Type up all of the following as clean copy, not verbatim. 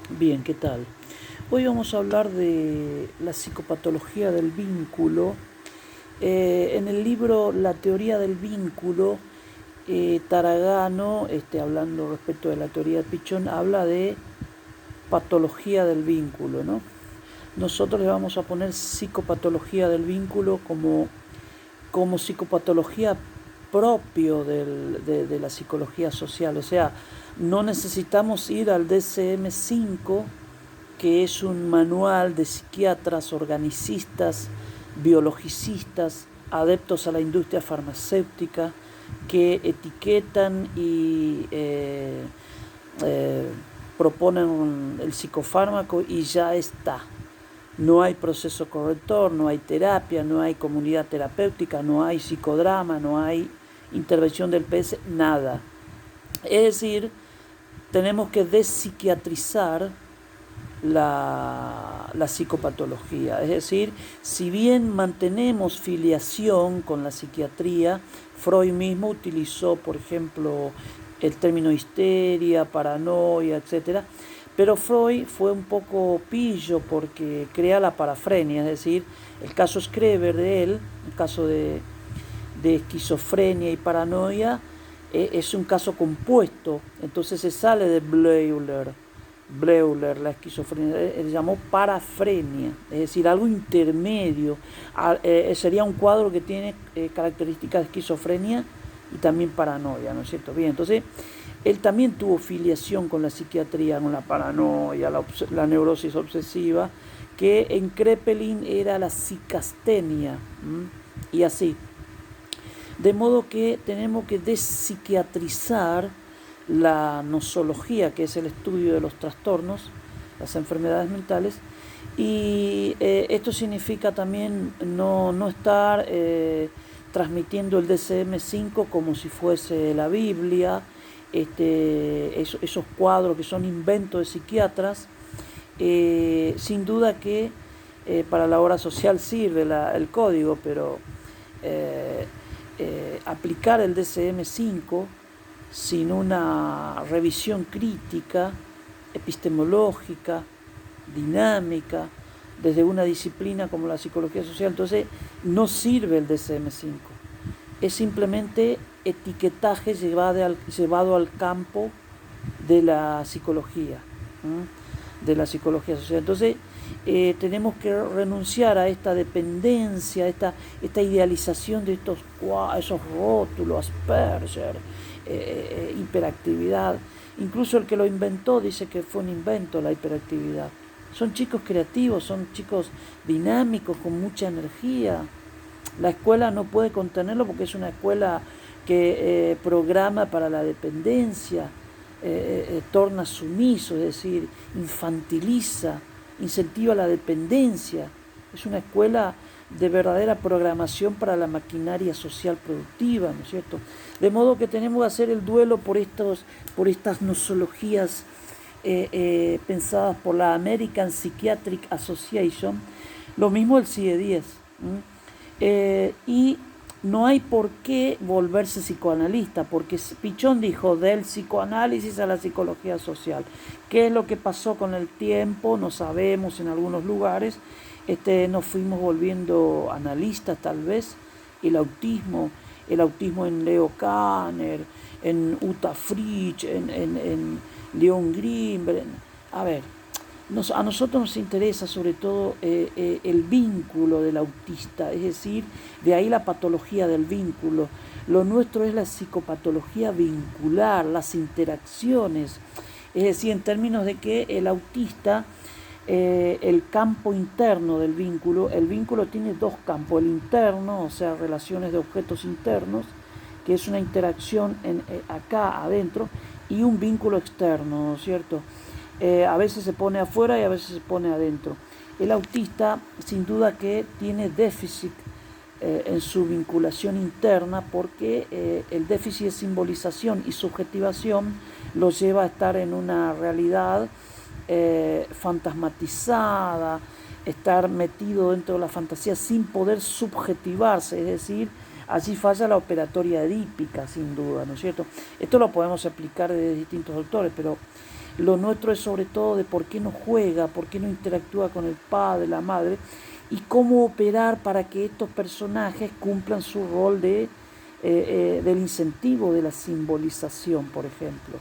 Bien, ¿qué tal? Hoy vamos a hablar de la psicopatología del vínculo. En el libro La teoría del vínculo, Taragano, hablando respecto de la teoría de Pichon, habla de patología del vínculo, ¿no? Nosotros le vamos a poner psicopatología del vínculo como psicopatología propio de la psicología social. O sea, no necesitamos ir al DSM-5, que es un manual de psiquiatras, organicistas, biologicistas, adeptos a la industria farmacéutica, que etiquetan y eh, proponen el psicofármaco y ya está. No hay proceso corrector, no hay terapia, no hay comunidad terapéutica, no hay psicodrama, no hay intervención del PS, nada. Es decir, tenemos que despsiquiatrizar la psicopatología. Es decir, si bien mantenemos filiación con la psiquiatría, Freud mismo utilizó, por ejemplo, el término histeria, paranoia, etcétera, pero Freud fue un poco pillo porque crea la parafrenia, es decir, el caso Schreber de él, un caso de esquizofrenia y paranoia, es un caso compuesto, entonces se sale de Bleuler, la esquizofrenia, él llamó parafrenia, es decir, algo intermedio. Sería un cuadro que tiene características de esquizofrenia y también paranoia, ¿no es cierto? Bien, entonces él también tuvo filiación con la psiquiatría, con la paranoia, la neurosis obsesiva, que en Krepelin era la psicastenia, y así. De modo que tenemos que despsiquiatrizar la nosología, que es el estudio de los trastornos, las enfermedades mentales, y esto significa también no estar transmitiendo el DSM-5 como si fuese la Biblia, esos cuadros que son inventos de psiquiatras. Sin duda que para la obra social sirve el código, pero eh, aplicar el DSM-5 sin una revisión crítica, epistemológica, dinámica, desde una disciplina como la psicología social, entonces no sirve el DSM-5. Es simplemente etiquetaje llevado al campo de la psicología, de la psicología social. Entonces, tenemos que renunciar a esta dependencia, esta idealización de esos rótulos, Asperger, hiperactividad. Incluso el que lo inventó dice que fue un invento la hiperactividad. Son chicos creativos, son chicos dinámicos, con mucha energía. La escuela no puede contenerlo porque es una escuela que programa para la dependencia, torna sumiso, es decir, infantiliza, incentiva la dependencia. Es una escuela de verdadera programación para la maquinaria social productiva, ¿no es cierto? De modo que tenemos que hacer el duelo por estas nosologías pensadas por la American Psychiatric Association, lo mismo el CIE-10. Y no hay por qué volverse psicoanalista, porque Pichon dijo del psicoanálisis a la psicología social. ¿Qué es lo que pasó con el tiempo? No sabemos, en algunos lugares nos fuimos volviendo analistas tal vez. El autismo en Leo Kanner, en Uta Fritsch, en Leon Greenberg. A ver, a nosotros nos interesa sobre todo el vínculo del autista, es decir, de ahí la patología del vínculo. Lo nuestro es la psicopatología vincular, las interacciones, es decir, en términos de que el autista, el campo interno del vínculo, el vínculo tiene dos campos, el interno, o sea, relaciones de objetos internos, que es una interacción acá adentro, y un vínculo externo, ¿no es cierto? A veces se pone afuera y a veces se pone adentro. El autista sin duda que tiene déficit en su vinculación interna porque el déficit de simbolización y subjetivación lo lleva a estar en una realidad fantasmatizada, estar metido dentro de la fantasía sin poder subjetivarse, es decir, allí falla la operatoria edípica, sin duda, ¿no es cierto? Esto lo podemos explicar desde distintos autores, pero Lo nuestro es sobre todo de por qué no juega, por qué no interactúa con el padre, la madre, y cómo operar para que estos personajes cumplan su rol del incentivo de la simbolización, por ejemplo.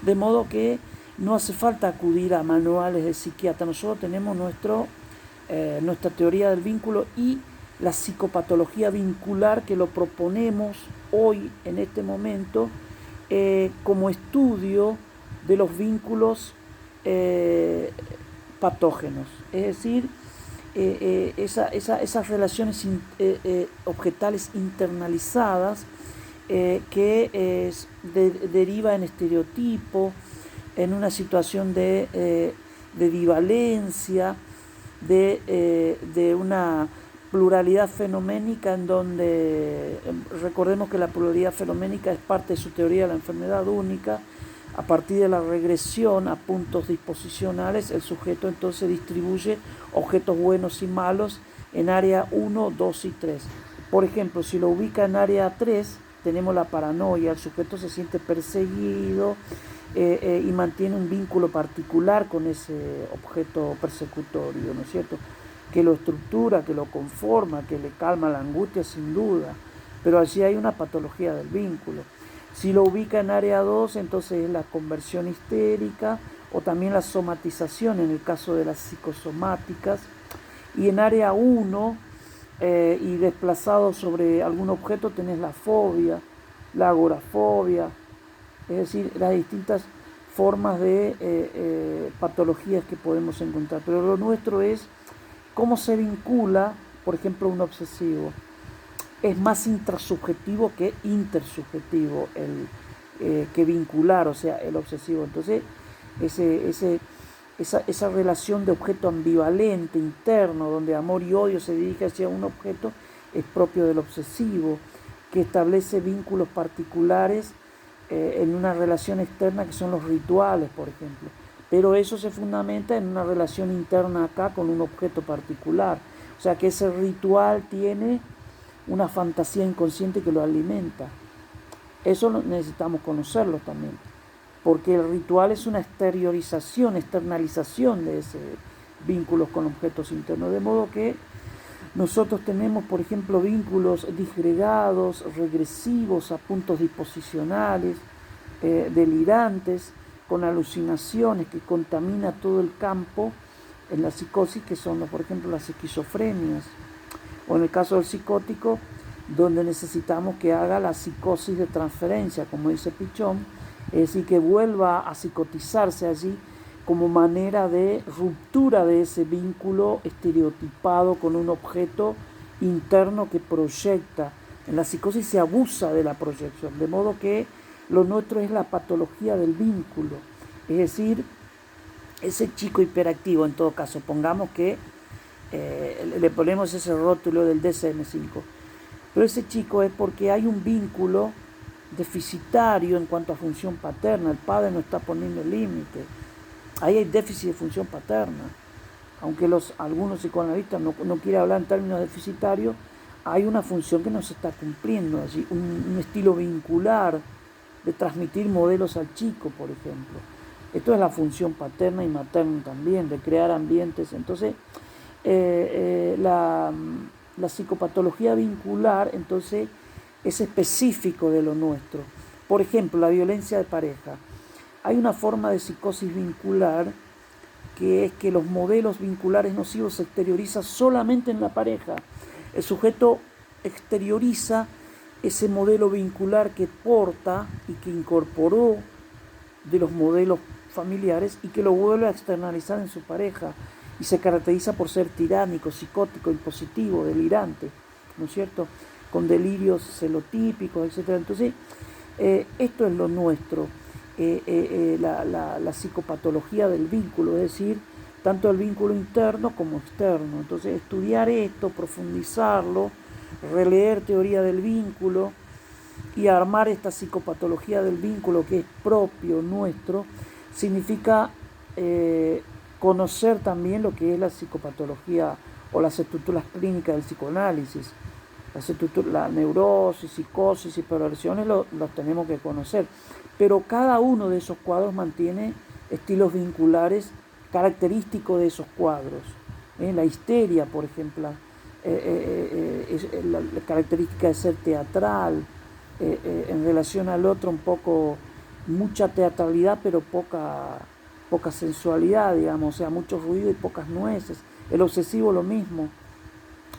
De modo que no hace falta acudir a manuales de psiquiatra, nosotros tenemos nuestra teoría del vínculo y la psicopatología vincular que lo proponemos hoy, en este momento, como estudio de los vínculos patógenos, es decir, esas relaciones objetales internalizadas que deriva en estereotipo, en una situación de bivalencia, de una pluralidad fenoménica en donde, recordemos que la pluralidad fenoménica es parte de su teoría de la enfermedad única. A partir de la regresión a puntos disposicionales, el sujeto entonces distribuye objetos buenos y malos en área 1, 2 y 3. Por ejemplo, si lo ubica en área 3, tenemos la paranoia, el sujeto se siente perseguido y mantiene un vínculo particular con ese objeto persecutorio, ¿no es cierto?, que lo estructura, que lo conforma, que le calma la angustia sin duda, pero allí hay una patología del vínculo. Si lo ubica en área 2, entonces es la conversión histérica o también la somatización en el caso de las psicosomáticas. Y en área 1 y desplazado sobre algún objeto tenés la fobia, la agorafobia, es decir, las distintas formas de patologías que podemos encontrar. Pero lo nuestro es cómo se vincula, por ejemplo, un obsesivo. Es más intrasubjetivo que intersubjetivo que vincular, o sea, el obsesivo. Entonces, esa relación de objeto ambivalente, interno, donde amor y odio se dirige hacia un objeto, es propio del obsesivo, que establece vínculos particulares en una relación externa que son los rituales, por ejemplo. Pero eso se fundamenta en una relación interna acá con un objeto particular. O sea que ese ritual tiene una fantasía inconsciente que lo alimenta. Eso necesitamos conocerlo también, porque el ritual es una exteriorización, externalización de ese vínculos con objetos internos, de modo que nosotros tenemos, por ejemplo, vínculos disgregados, regresivos a puntos disposicionales, delirantes, con alucinaciones que contamina todo el campo en la psicosis, que son, por ejemplo, las esquizofrenias, o en el caso del psicótico, donde necesitamos que haga la psicosis de transferencia, como dice Pichon, es decir, que vuelva a psicotizarse allí como manera de ruptura de ese vínculo estereotipado con un objeto interno que proyecta. En la psicosis se abusa de la proyección, de modo que lo nuestro es la patología del vínculo, es decir, ese chico hiperactivo, en todo caso, pongamos que le ponemos ese rótulo del DSM-5, pero ese chico es porque hay un vínculo deficitario en cuanto a función paterna, el padre no está poniendo límite, ahí hay déficit de función paterna, aunque algunos psicoanalistas no quieren hablar en términos deficitarios, hay una función que no se está cumpliendo allí, un estilo vincular de transmitir modelos al chico, por ejemplo. Esto es la función paterna y materna también, de crear ambientes. Entonces, la psicopatología vincular, entonces, es específico de lo nuestro. Por ejemplo, la violencia de pareja. Hay una forma de psicosis vincular que es que los modelos vinculares nocivos se exteriorizan solamente en la pareja. El sujeto exterioriza ese modelo vincular que porta y que incorporó de los modelos familiares y que lo vuelve a externalizar en su pareja y se caracteriza por ser tiránico, psicótico, impositivo, delirante, ¿no es cierto?, con delirios celotípicos, etc. Entonces, esto es lo nuestro, la psicopatología del vínculo, es decir, tanto el vínculo interno como externo. Entonces, estudiar esto, profundizarlo, releer teoría del vínculo y armar esta psicopatología del vínculo que es propio nuestro, significa conocer también lo que es la psicopatología o las estructuras clínicas del psicoanálisis. La neurosis, psicosis y perversiones los tenemos que conocer, pero cada uno de esos cuadros mantiene estilos vinculares característicos de esos cuadros. La histeria, por ejemplo, es la característica de ser teatral, en relación al otro un poco, mucha teatralidad pero poca sensualidad, digamos, o sea, mucho ruido y pocas nueces. El obsesivo lo mismo,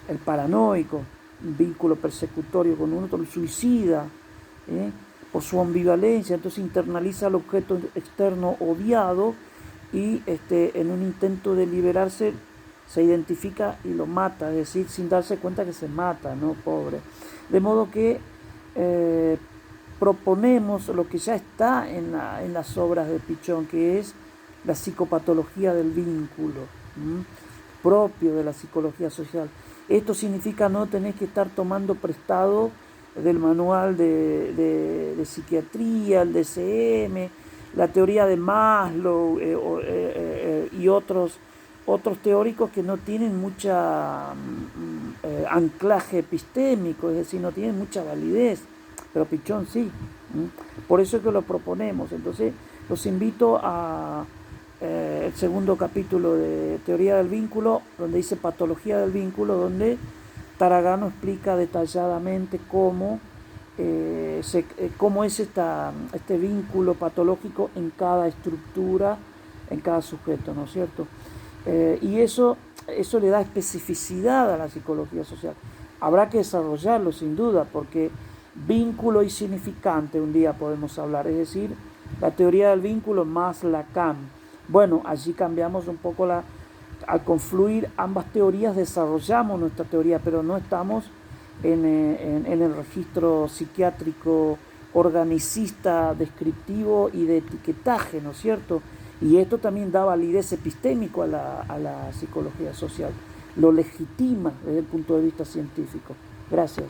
el paranoico, un vínculo persecutorio con un otro, el suicida, por su ambivalencia, entonces internaliza al objeto externo odiado y en un intento de liberarse se identifica y lo mata, es decir, sin darse cuenta que se mata, ¿no? Pobre. De modo que proponemos lo que ya está en las obras de Pichon, que es la psicopatología del vínculo, propio de la psicología social. Esto significa no tener que estar tomando prestado del manual de psiquiatría, el DSM, la teoría de Maslow y otros teóricos que no tienen mucha anclaje epistémico, es decir, no tienen mucha validez, pero Pichon sí. Por eso es que lo proponemos. Entonces los invito a el segundo capítulo de Teoría del Vínculo, donde dice Patología del Vínculo, donde Taragano explica detalladamente cómo es este vínculo patológico en cada estructura, en cada sujeto, ¿no es cierto? Y eso le da especificidad a la psicología social. Habrá que desarrollarlo sin duda, porque vínculo y significante un día podemos hablar, es decir, la teoría del vínculo más Lacan. Bueno, allí cambiamos un poco al confluir ambas teorías desarrollamos nuestra teoría, pero no estamos en el registro psiquiátrico organicista, descriptivo y de etiquetaje, ¿no es cierto? Y esto también da validez epistémico a la psicología social, lo legitima desde el punto de vista científico. Gracias.